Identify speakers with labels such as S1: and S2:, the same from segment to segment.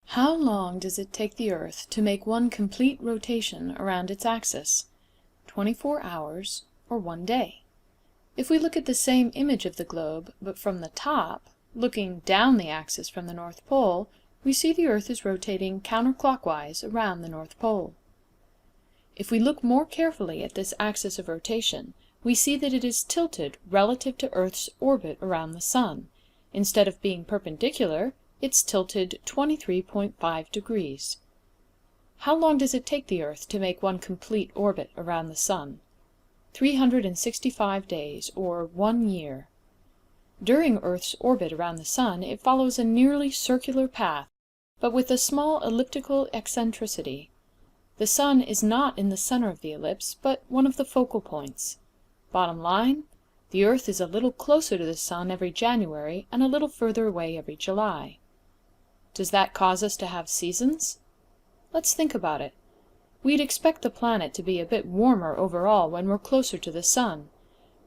S1: How long does it take the Earth to make one complete rotation around its axis? 24 hours or 1 day? If we look at the same image of the globe, but from the top, looking down the axis from the North Pole, we see the Earth is rotating counterclockwise around the North Pole. If we look more carefully at this axis of rotation, we see that it is tilted relative to Earth's orbit around the Sun. Instead of being perpendicular, it's tilted 23.5 degrees. How long does it take the Earth to make one complete orbit around the Sun? 365 days, or 1 year. During Earth's orbit around the Sun, it follows a nearly circular path, but with a small elliptical eccentricity. The Sun is not in the center of the ellipse, but one of the focal points. Bottom line, the Earth is a little closer to the Sun every January and a little further away every July. Does that cause us to have seasons? Let's think about it. We'd expect the planet to be a bit warmer overall when we're closer to the Sun.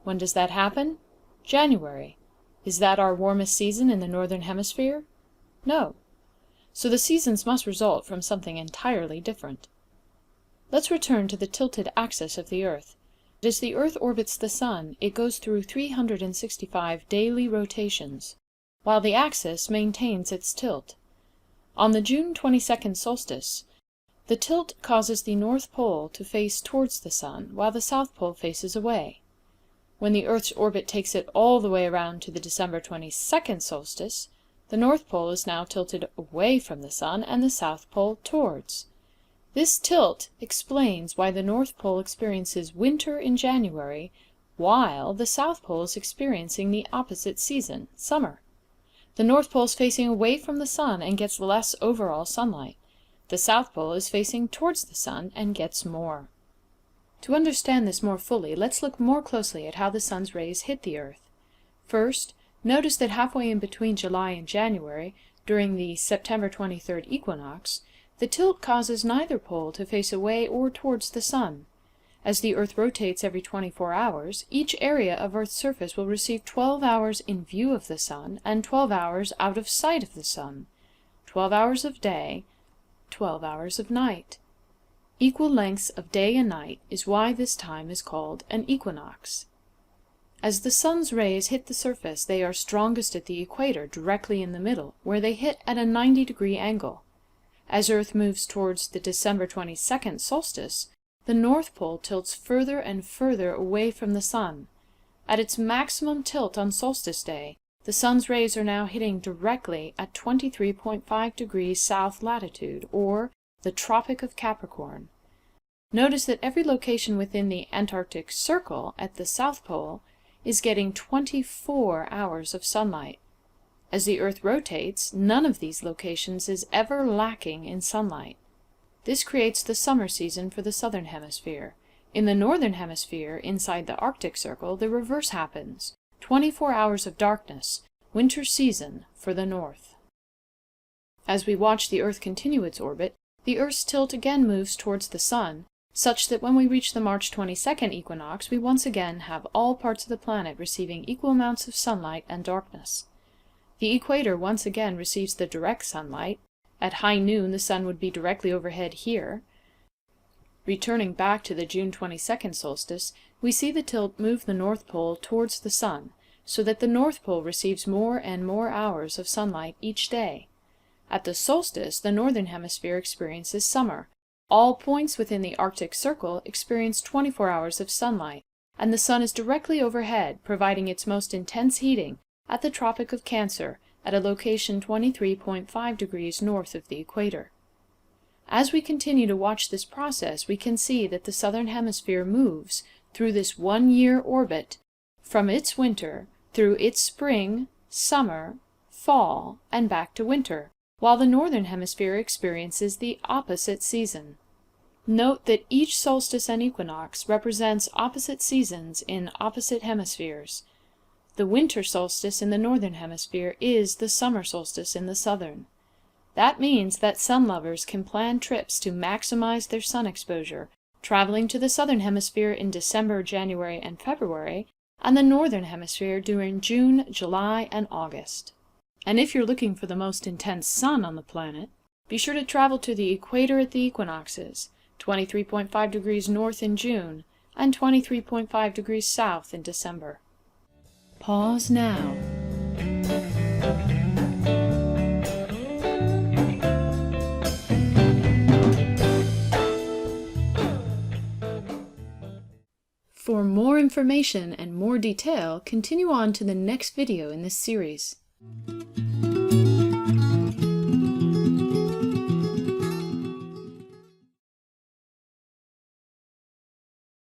S1: When does that happen? January. Is that our warmest season in the Northern Hemisphere? No. So the seasons must result from something entirely different. Let's return to the tilted axis of the Earth. As the Earth orbits the Sun, it goes through 365 daily rotations, while the axis maintains its tilt. On the June 22nd solstice, the tilt causes the North Pole to face towards the Sun, while the South Pole faces away. When the Earth's orbit takes it all the way around to the December 22nd solstice, the North Pole is now tilted away from the Sun and the South Pole towards. This tilt explains why the North Pole experiences winter in January, while the South Pole is experiencing the opposite season, summer. The North Pole is facing away from the Sun and gets less overall sunlight. The South Pole is facing towards the Sun and gets more. To understand this more fully, let's look more closely at how the Sun's rays hit the Earth. First, notice that halfway in between July and January, during the September 23rd equinox, the tilt causes neither pole to face away or towards the Sun. As the Earth rotates every 24 hours, each area of Earth's surface will receive 12 hours in view of the Sun and 12 hours out of sight of the Sun. 12 hours of day, 12 hours of night. Equal lengths of day and night is why this time is called an equinox. As the Sun's rays hit the surface, they are strongest at the equator, directly in the middle, where they hit at a 90-degree angle. As Earth moves towards the December 22nd solstice, the North Pole tilts further and further away from the Sun. At its maximum tilt on solstice day, the Sun's rays are now hitting directly at 23.5 degrees south latitude, or the Tropic of Capricorn. Notice that every location within the Antarctic Circle at the South Pole is getting 24 hours of sunlight. As the Earth rotates, none of these locations is ever lacking in sunlight. This creates the summer season for the Southern Hemisphere. In the Northern Hemisphere, inside the Arctic Circle, the reverse happens. 24 hours of darkness, winter season for the North. As we watch the Earth continue its orbit, the Earth's tilt again moves towards the Sun, such that when we reach the March 22nd equinox, we once again have all parts of the planet receiving equal amounts of sunlight and darkness. The equator once again receives the direct sunlight. At high noon, the Sun would be directly overhead here. Returning back to the June 22nd solstice, we see the tilt move the North Pole towards the Sun, so that the North Pole receives more and more hours of sunlight each day. At the solstice, the Northern Hemisphere experiences summer. All points within the Arctic Circle experience 24 hours of sunlight, and the Sun is directly overhead, providing its most intense heating at the Tropic of Cancer, at a location 23.5 degrees north of the equator. As we continue to watch this process, we can see that the Southern Hemisphere moves through this 1-year orbit from its winter through its spring, summer, fall, and back to winter, while the Northern Hemisphere experiences the opposite season. Note that each solstice and equinox represents opposite seasons in opposite hemispheres. The winter solstice in the Northern Hemisphere is the summer solstice in the Southern. That means that sun lovers can plan trips to maximize their sun exposure, traveling to the Southern Hemisphere in December, January, and February, and the Northern Hemisphere during June, July, and August. And if you're looking for the most intense sun on the planet, be sure to travel to the equator at the equinoxes, 23.5 degrees north in June and 23.5 degrees south in December. Pause now. For more information and more detail, continue on to the next video in this series.